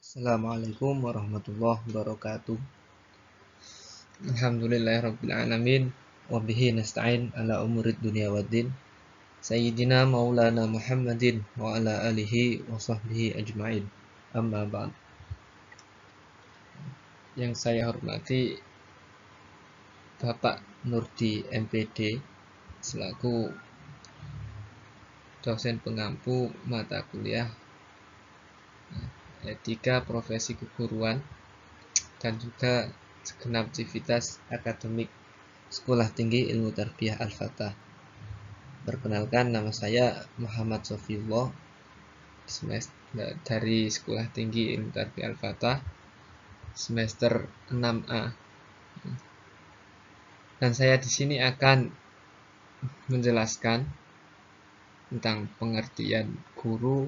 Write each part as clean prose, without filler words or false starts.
Assalamualaikum warahmatullahi wabarakatuh. Alhamdulillahirrabbilalamin. Wabihi nasta'in ala umurid dunia waddin. Sayyidina maulana Muhammadin wa ala alihi wa sahbihi ajma'in. Amma ba'd. Yang saya hormati Bapak Nurdi MPD selaku dosen pengampu mata kuliah etika profesi keguruan dan juga segenap aktivitas akademik Sekolah Tinggi Ilmu Tarbiyah Al-Fatah. Perkenalkan, nama saya Muhammad Sofiullah dari Sekolah Tinggi Ilmu Tarbiyah Al-Fatah semester 6A. Dan saya di sini akan menjelaskan tentang pengertian guru,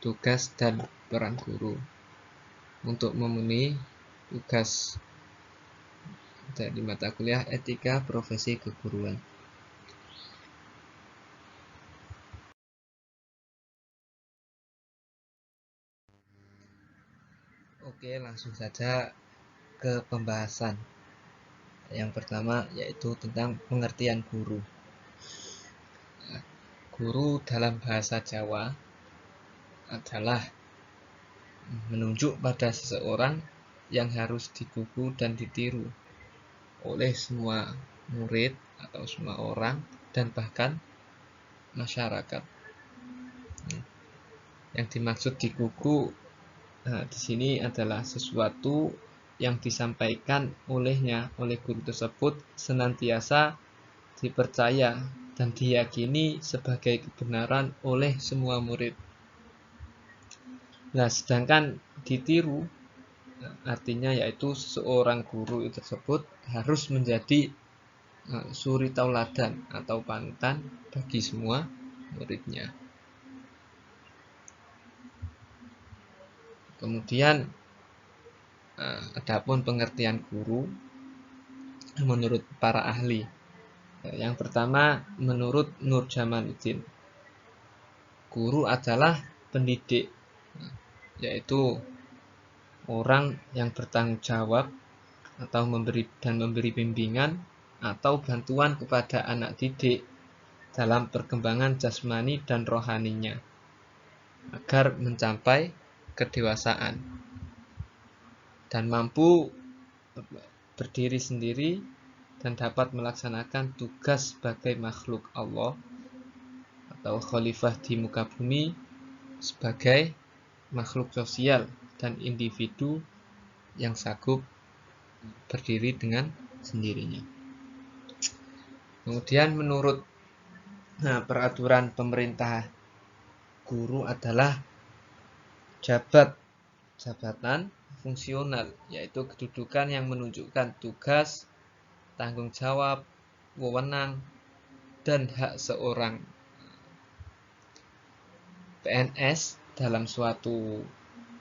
tugas dan peran guru untuk memenuhi tugas dari mata kuliah etika profesi keguruan. Oke, langsung saja ke pembahasan. Yang pertama yaitu tentang pengertian guru. Guru dalam bahasa Jawa adalah menunjuk pada seseorang yang harus digugu dan ditiru oleh semua murid atau semua orang dan bahkan masyarakat. Yang dimaksud digugu di sini adalah sesuatu yang disampaikan oleh guru tersebut senantiasa dipercaya dan diyakini sebagai kebenaran oleh semua murid. Nah, sedangkan ditiru artinya yaitu seseorang guru tersebut harus menjadi suri tauladan atau panutan bagi semua muridnya. Kemudian adapun pengertian guru menurut para ahli. Yang pertama, menurut Nurjamaluddin, guru adalah pendidik, yaitu orang yang bertanggung jawab atau memberi bimbingan atau bantuan kepada anak didik dalam perkembangan jasmani dan rohaninya agar mencapai kedewasaan dan mampu berdiri sendiri dan dapat melaksanakan tugas sebagai makhluk Allah atau khalifah di muka bumi sebagai makhluk sosial dan individu yang sanggup berdiri dengan sendirinya. Kemudian menurut peraturan pemerintah, guru adalah jabatan fungsional, yaitu kedudukan yang menunjukkan tugas, tanggung jawab, wewenang, dan hak seorang PNS dalam suatu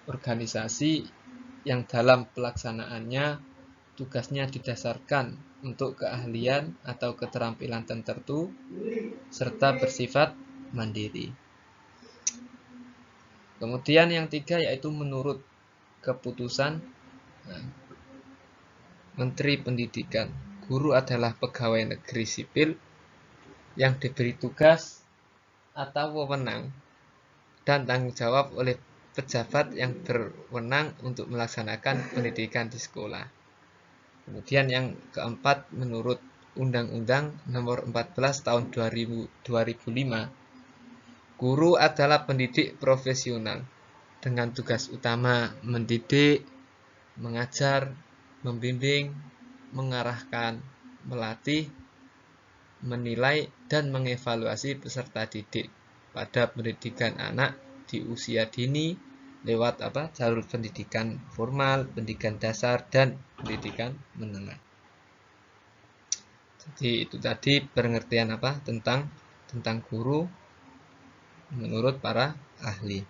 organisasi yang dalam pelaksanaannya tugasnya didasarkan untuk keahlian atau keterampilan tertentu serta bersifat mandiri. Kemudian yang tiga yaitu menurut keputusan Menteri Pendidikan, guru adalah pegawai negeri sipil yang diberi tugas atau wewenang dan tanggung jawab oleh pejabat yang berwenang untuk melaksanakan pendidikan di sekolah. Kemudian yang keempat, menurut Undang-Undang Nomor 14 Tahun 2005, guru adalah pendidik profesional dengan tugas utama mendidik, mengajar, membimbing, mengarahkan, melatih, menilai, dan mengevaluasi peserta didik pada pendidikan anak di usia dini lewat jalur pendidikan formal, pendidikan dasar, dan pendidikan menengah. Jadi itu tadi pengertian tentang guru menurut para ahli.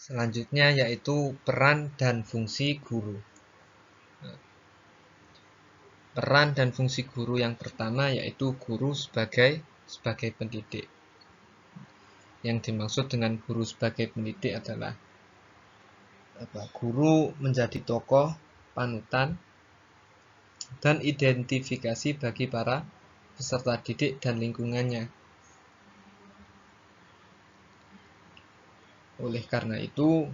Selanjutnya yaitu peran dan fungsi guru. Peran dan fungsi guru yang pertama yaitu guru sebagai sebagai pendidik. Yang dimaksud dengan guru sebagai pendidik adalah guru menjadi tokoh panutan dan identifikasi bagi para peserta didik dan lingkungannya. Oleh karena itu,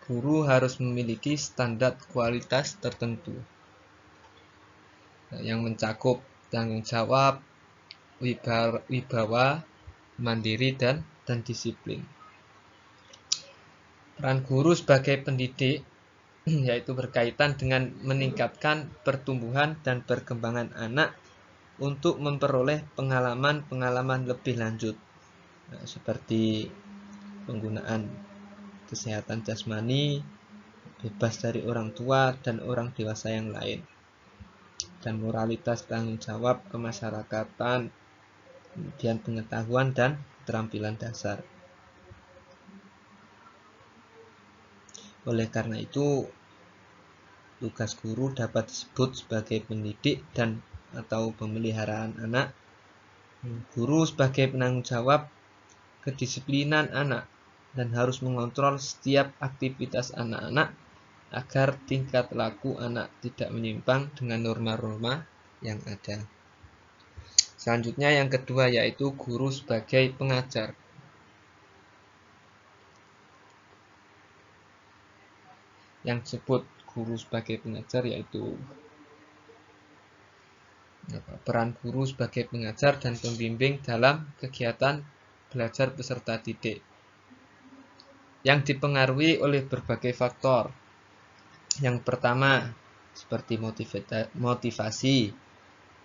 guru harus memiliki standar kualitas tertentu yang mencakup tanggung jawab, wibawa, mandiri, dan disiplin. Peran guru sebagai pendidik yaitu berkaitan dengan meningkatkan pertumbuhan dan perkembangan anak untuk memperoleh pengalaman-pengalaman lebih lanjut, seperti penggunaan kesehatan jasmani, bebas dari orang tua dan orang dewasa yang lain, dan moralitas tanggung jawab kemasyarakatan, kemudian pengetahuan dan keterampilan dasar. Oleh karena itu, tugas guru dapat disebut sebagai pendidik dan atau pemeliharaan anak. Guru sebagai penanggung jawab kedisiplinan anak dan harus mengontrol setiap aktivitas anak-anak agar tingkat laku anak tidak menyimpang dengan norma-norma yang ada. Selanjutnya yang kedua yaitu guru sebagai pengajar. Yang disebut guru sebagai pengajar yaitu peran guru sebagai pengajar dan pembimbing dalam kegiatan belajar peserta didik yang dipengaruhi oleh berbagai faktor. Yang pertama seperti motivasi,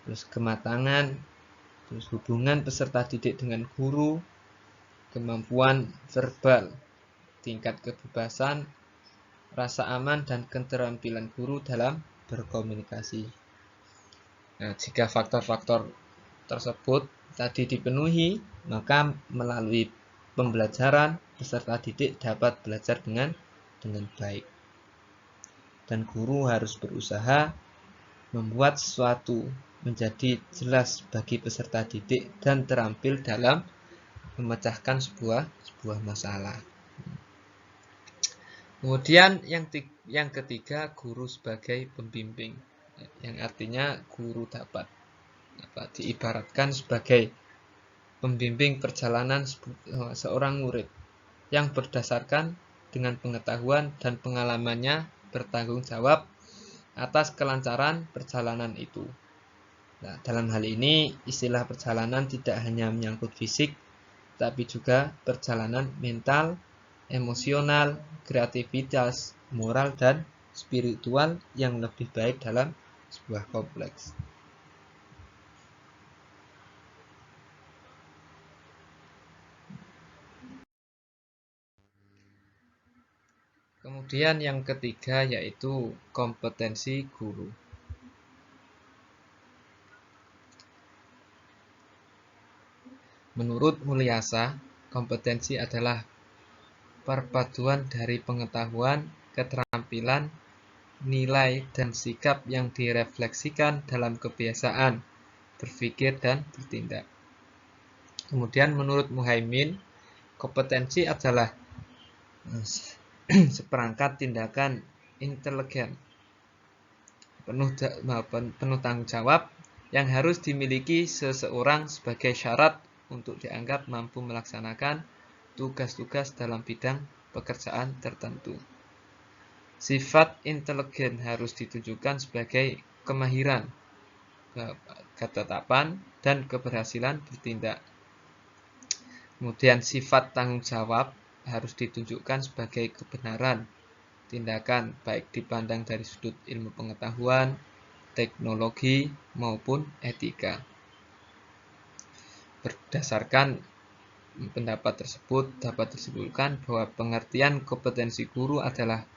terus kematangan, terus hubungan peserta didik dengan guru, kemampuan verbal, tingkat kebebasan, rasa aman, dan keterampilan guru dalam berkomunikasi. Nah, jika faktor-faktor tersebut tadi dipenuhi, maka melalui pembelajaran peserta didik dapat belajar dengan baik. Dan guru harus berusaha membuat sesuatu menjadi jelas bagi peserta didik dan terampil dalam memecahkan sebuah masalah. Kemudian yang ketiga, guru sebagai pembimbing, yang artinya guru dapat diibaratkan sebagai pembimbing perjalanan seorang murid yang berdasarkan dengan pengetahuan dan pengalamannya bertanggung jawab atas kelancaran perjalanan itu. Nah, dalam hal ini istilah perjalanan tidak hanya menyangkut fisik, tapi juga perjalanan mental, emosional, kreativitas, moral, dan spiritual yang lebih baik dalam sebuah kompleks. Kemudian yang ketiga yaitu kompetensi guru. Menurut Mulyasa, kompetensi adalah perpaduan dari pengetahuan, keterampilan, nilai, dan sikap yang direfleksikan dalam kebiasaan berpikir dan bertindak. Kemudian menurut Muhaimin, kompetensi adalah seperangkat tindakan intelijen penuh tanggung jawab yang harus dimiliki seseorang sebagai syarat untuk dianggap mampu melaksanakan tugas-tugas dalam bidang pekerjaan tertentu. Sifat intelijen harus ditunjukkan sebagai kemahiran, ketetapan, dan keberhasilan bertindak. Kemudian sifat tanggung jawab harus ditunjukkan sebagai kebenaran tindakan, baik dipandang dari sudut ilmu pengetahuan, teknologi, maupun etika. Berdasarkan pendapat tersebut, dapat disimpulkan bahwa pengertian kompetensi guru adalah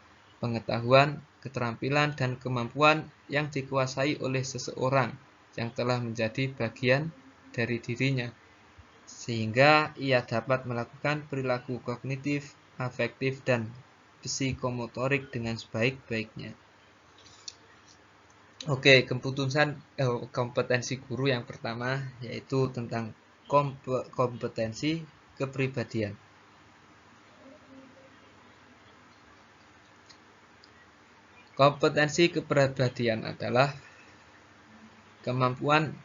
pengetahuan, keterampilan, dan kemampuan yang dikuasai oleh seseorang yang telah menjadi bagian dari dirinya, sehingga ia dapat melakukan perilaku kognitif, afektif, dan psikomotorik dengan sebaik-baiknya. Oke, kompetensi guru yang pertama yaitu tentang kompetensi kepribadian. Kompetensi kepribadian adalah kemampuan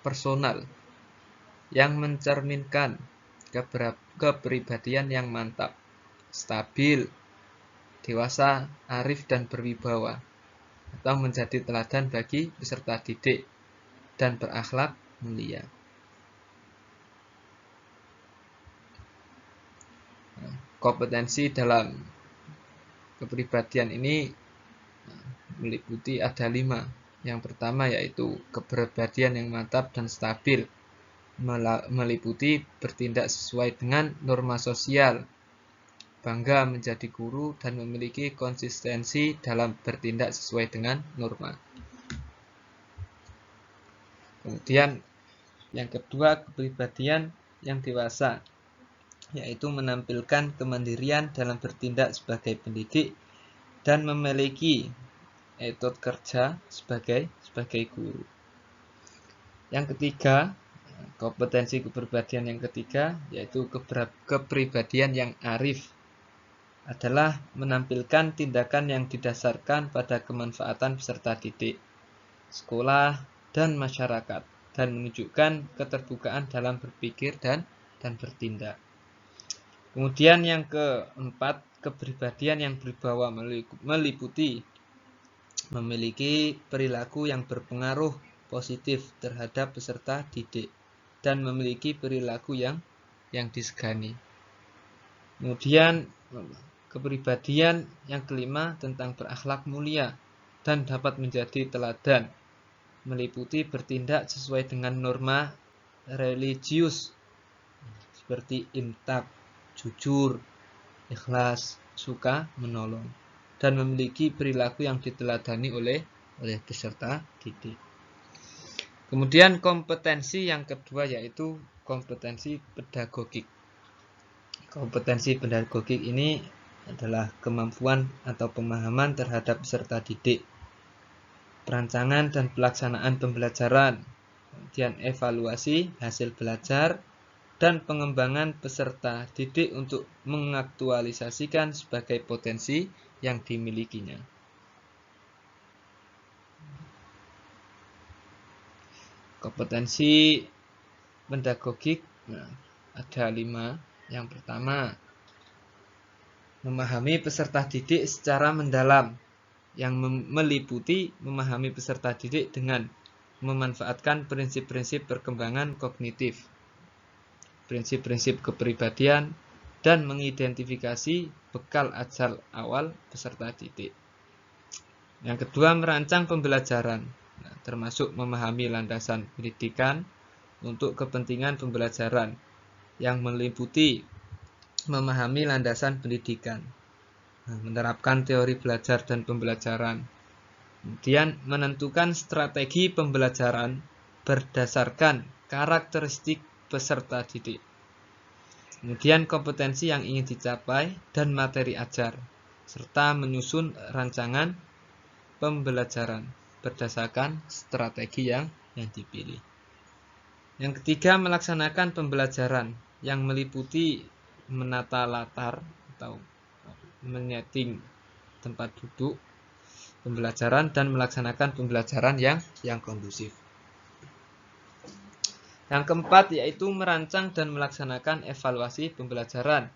personal yang mencerminkan kepribadian yang mantap, stabil, dewasa, arif, dan berwibawa, atau menjadi teladan bagi peserta didik dan berakhlak mulia. Kompetensi dalam kepribadian ini meliputi ada 5. Yang pertama yaitu kepribadian yang mantap dan stabil, meliputi bertindak sesuai dengan norma sosial, bangga menjadi guru, dan memiliki konsistensi dalam bertindak sesuai dengan norma. Kemudian yang kedua, kepribadian yang dewasa, yaitu menampilkan kemandirian dalam bertindak sebagai pendidik dan memiliki etos kerja sebagai guru. Yang ketiga, kompetensi kepribadian yang ketiga yaitu kepribadian yang arif, adalah menampilkan tindakan yang didasarkan pada kemanfaatan peserta didik, sekolah, dan masyarakat, dan menunjukkan keterbukaan dalam berpikir dan bertindak. Kemudian yang keempat, kepribadian yang berwibawa meliputi memiliki perilaku yang berpengaruh positif terhadap peserta didik dan memiliki perilaku yang disegani. Kemudian kepribadian yang kelima tentang berakhlak mulia dan dapat menjadi teladan, meliputi bertindak sesuai dengan norma religius seperti imtak, jujur, ikhlas, suka menolong, dan memiliki perilaku yang diteladani oleh peserta didik. Kemudian kompetensi yang kedua yaitu kompetensi pedagogik. Kompetensi pedagogik ini adalah kemampuan atau pemahaman terhadap peserta didik, perancangan dan pelaksanaan pembelajaran, kemudian evaluasi hasil belajar, dan pengembangan peserta didik untuk mengaktualisasikan sebagai potensi yang dimilikinya. Kompetensi pedagogik ada 5. Yang pertama, memahami peserta didik secara mendalam, yang meliputi memahami peserta didik dengan memanfaatkan prinsip-prinsip perkembangan kognitif, prinsip-prinsip kepribadian, dan mengidentifikasi bekal ajar awal peserta didik. Yang kedua, merancang pembelajaran, termasuk memahami landasan pendidikan untuk kepentingan pembelajaran, yang meliputi memahami landasan pendidikan, menerapkan teori belajar dan pembelajaran, kemudian menentukan strategi pembelajaran berdasarkan karakteristik peserta didik, kemudian kompetensi yang ingin dicapai dan materi ajar, serta menyusun rancangan pembelajaran berdasarkan strategi yang dipilih. Yang ketiga, melaksanakan pembelajaran yang meliputi menata latar atau menyeting tempat duduk pembelajaran dan melaksanakan pembelajaran yang kondusif. Yang keempat yaitu merancang dan melaksanakan evaluasi pembelajaran,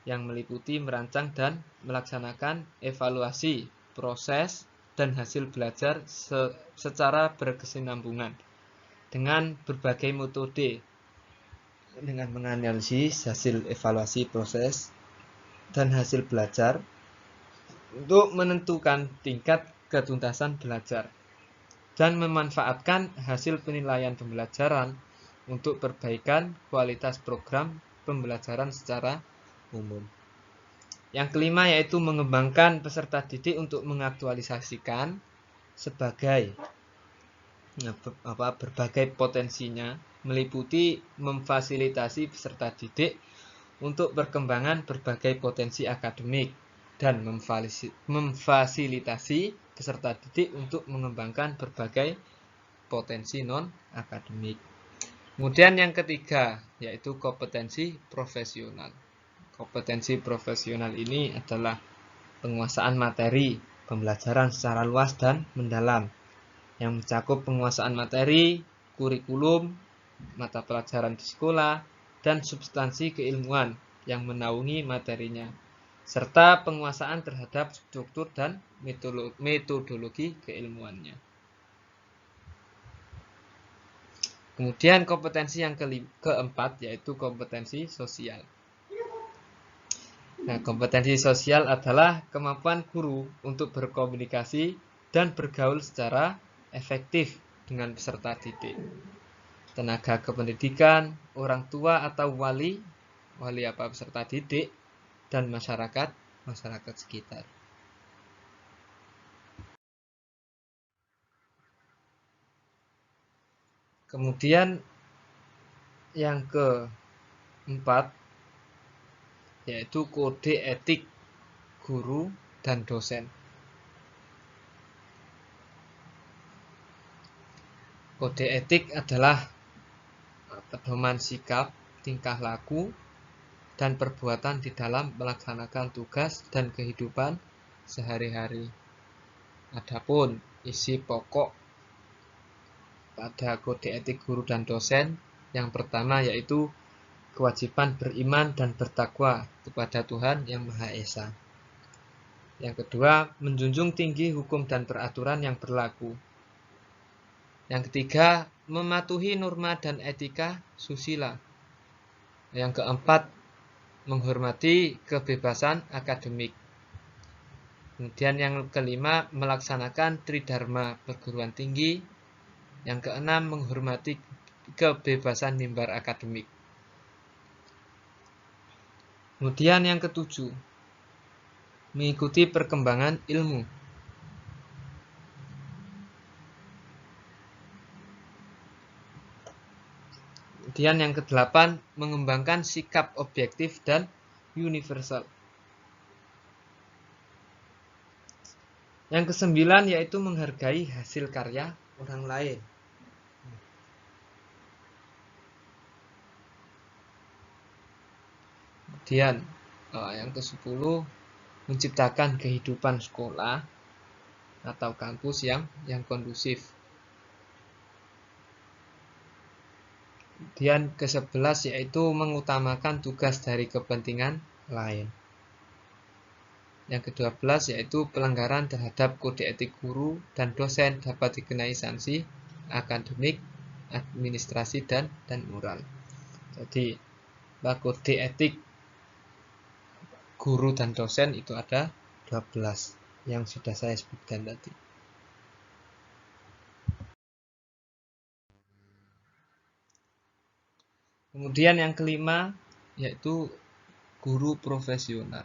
yang meliputi merancang dan melaksanakan evaluasi proses dan hasil belajar secara berkesinambungan dengan berbagai metode, dengan menganalisis hasil evaluasi proses dan hasil belajar untuk menentukan tingkat ketuntasan belajar dan memanfaatkan hasil penilaian pembelajaran untuk perbaikan kualitas program pembelajaran secara umum. Yang kelima yaitu mengembangkan peserta didik untuk mengaktualisasikan sebagai berbagai potensinya, meliputi memfasilitasi peserta didik untuk perkembangan berbagai potensi akademik dan memfasilitasi peserta didik untuk mengembangkan berbagai potensi non-akademik. Kemudian yang ketiga, yaitu kompetensi profesional. Kompetensi profesional ini adalah penguasaan materi pembelajaran secara luas dan mendalam, yang mencakup penguasaan materi, kurikulum, mata pelajaran di sekolah, dan substansi keilmuan yang menaungi materinya, serta penguasaan terhadap struktur dan metodologi keilmuannya. Kemudian kompetensi yang keempat yaitu kompetensi sosial. Nah, kompetensi sosial adalah kemampuan guru untuk berkomunikasi dan bergaul secara efektif dengan peserta didik, tenaga kependidikan, orang tua atau wali peserta didik, dan masyarakat sekitar. Kemudian yang keempat yaitu kode etik guru dan dosen. Kode etik adalah pedoman sikap, tingkah laku, dan perbuatan di dalam melaksanakan tugas dan kehidupan sehari-hari. Adapun isi pokok pada kode etik guru dan dosen, yang pertama yaitu kewajiban beriman dan bertakwa kepada Tuhan Yang Maha Esa. Yang kedua, menjunjung tinggi hukum dan peraturan yang berlaku. Yang ketiga, mematuhi norma dan etika susila. Yang keempat, menghormati kebebasan akademik. Kemudian yang kelima, melaksanakan tridharma perguruan tinggi. Yang keenam, menghormati kebebasan mimbar akademik. Kemudian yang ketujuh, mengikuti perkembangan ilmu. Kemudian yang kedelapan, mengembangkan sikap objektif dan universal. Yang kesembilan yaitu menghargai hasil karya orang lain. Kemudian yang ke-10, menciptakan kehidupan sekolah atau kampus yang kondusif. Kemudian ke-11 yaitu mengutamakan tugas dari kepentingan lain. Yang ke-12 yaitu pelanggaran terhadap kode etik guru dan dosen dapat dikenai sanksi akademik, administrasi, dan moral. Jadi kode etik guru dan dosen itu ada 12 yang sudah saya sebutkan tadi. Kemudian yang kelima yaitu guru profesional.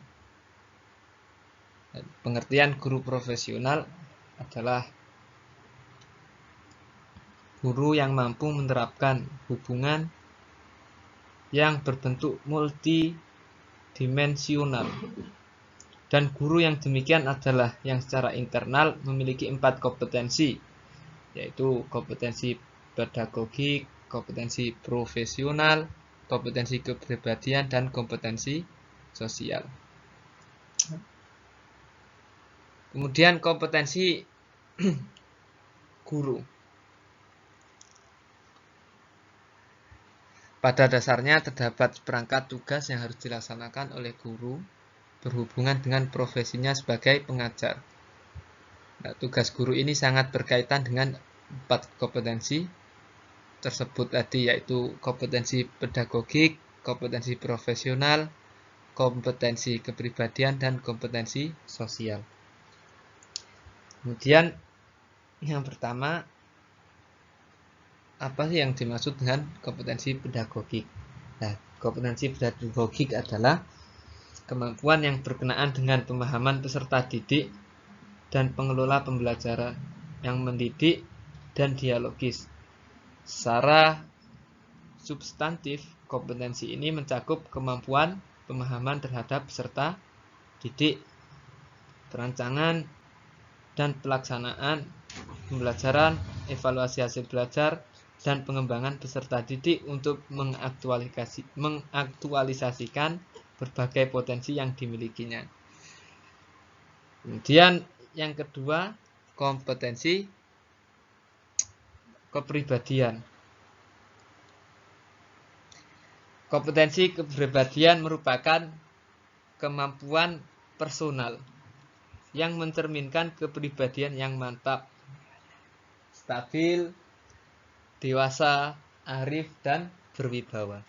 Pengertian guru profesional adalah guru yang mampu menerapkan hubungan yang berbentuk multidimensional. Dan guru yang demikian adalah yang secara internal memiliki 4 kompetensi, yaitu kompetensi pedagogik, kompetensi profesional, kompetensi kepribadian, dan kompetensi sosial. Kemudian kompetensi guru. Pada dasarnya terdapat perangkat tugas yang harus dilaksanakan oleh guru berhubungan dengan profesinya sebagai pengajar. Nah, tugas guru ini sangat berkaitan dengan 4 kompetensi tersebut tadi, yaitu kompetensi pedagogik, kompetensi profesional, kompetensi kepribadian, dan kompetensi sosial. Kemudian yang pertama, apa sih yang dimaksud dengan kompetensi pedagogik? Nah, kompetensi pedagogik adalah kemampuan yang berkenaan dengan pemahaman peserta didik dan pengelola pembelajaran yang mendidik dan dialogis. Secara substantif, kompetensi ini mencakup kemampuan pemahaman terhadap peserta didik, perancangan dan pelaksanaan pembelajaran, evaluasi hasil belajar, dan pengembangan peserta didik untuk mengaktualisasikan berbagai potensi yang dimilikinya. Kemudian yang kedua, kompetensi kepribadian. Kompetensi kepribadian merupakan kemampuan personal yang mencerminkan kepribadian yang mantap, stabil, dewasa, arif, dan berwibawa.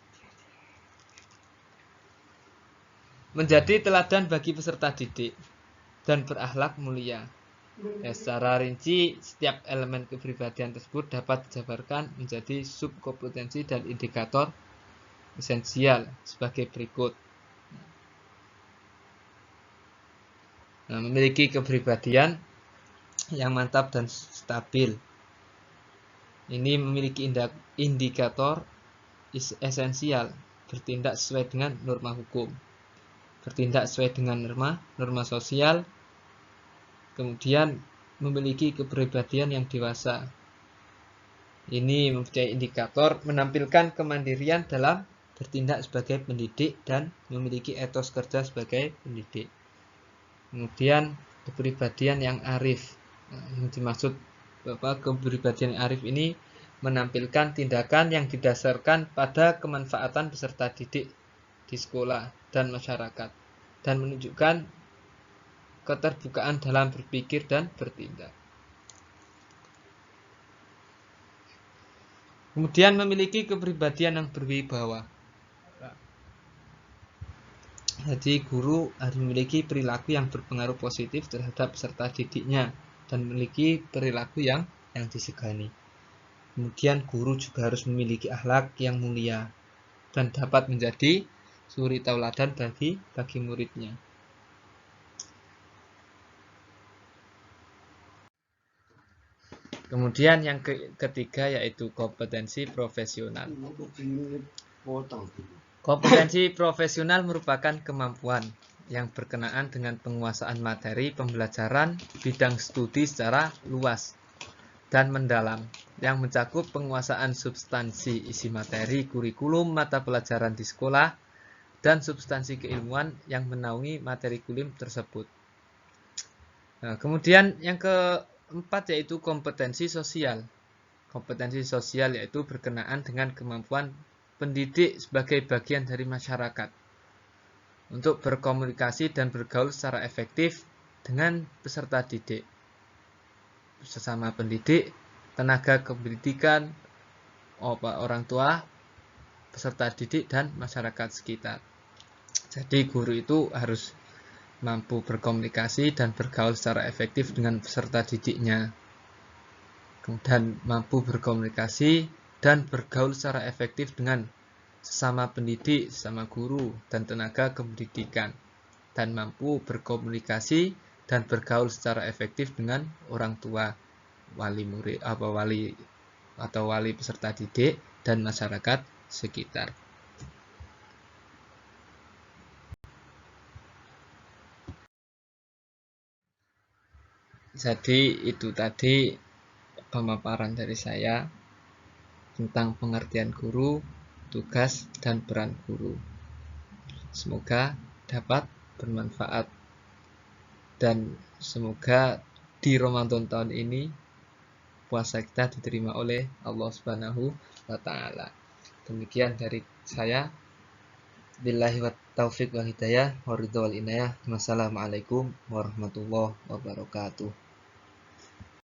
Menjadi teladan bagi peserta didik dan berakhlak mulia. Secara rinci, setiap elemen kepribadian tersebut dapat dijabarkan menjadi subkompetensi dan indikator esensial sebagai berikut. Memiliki kepribadian yang mantap dan stabil. Ini memiliki indikator esensial, bertindak sesuai dengan norma hukum, bertindak sesuai dengan norma sosial, kemudian memiliki kepribadian yang dewasa. Ini mempunyai indikator menampilkan kemandirian dalam bertindak sebagai pendidik dan memiliki etos kerja sebagai pendidik. Kemudian kepribadian yang arif. Yang dimaksud kepribadian yang arif ini menampilkan tindakan yang didasarkan pada kemanfaatan peserta didik di sekolah dan masyarakat dan menunjukkan keterbukaan dalam berpikir dan bertindak. Kemudian memiliki kepribadian yang berwibawa. Jadi guru harus memiliki perilaku yang berpengaruh positif terhadap peserta didiknya dan memiliki perilaku yang disegani. Kemudian guru juga harus memiliki akhlak yang mulia dan dapat menjadi suri tauladan bagi muridnya. Kemudian yang ketiga yaitu kompetensi profesional. Kompetensi profesional merupakan kemampuan yang berkenaan dengan penguasaan materi pembelajaran bidang studi secara luas dan mendalam yang mencakup penguasaan substansi isi materi kurikulum mata pelajaran di sekolah dan substansi keilmuan yang menaungi materi kurikulum tersebut. Kemudian yang keempat yaitu kompetensi sosial. Kompetensi sosial yaitu berkenaan dengan kemampuan pendidik sebagai bagian dari masyarakat untuk berkomunikasi dan bergaul secara efektif dengan peserta didik, sesama pendidik, tenaga kependidikan, orang tua, peserta didik, dan masyarakat sekitar. Jadi guru itu harus mampu berkomunikasi dan bergaul secara efektif dengan peserta didiknya, dan mampu berkomunikasi dan bergaul secara efektif dengan sesama pendidik, sesama guru, dan tenaga kependidikan, dan mampu berkomunikasi dan bergaul secara efektif dengan orang tua, wali murid, wali peserta didik, dan masyarakat sekitar. Jadi itu tadi pemaparan dari saya tentang pengertian guru, tugas, dan peran guru. Semoga dapat bermanfaat dan semoga di Ramadan tahun ini puasa kita diterima oleh Allah Subhanahu wa taala. Demikian dari saya. Billahi wa taufiq wal hidayah wa ridha wal inayah. Wassalamualaikum warahmatullahi wabarakatuh.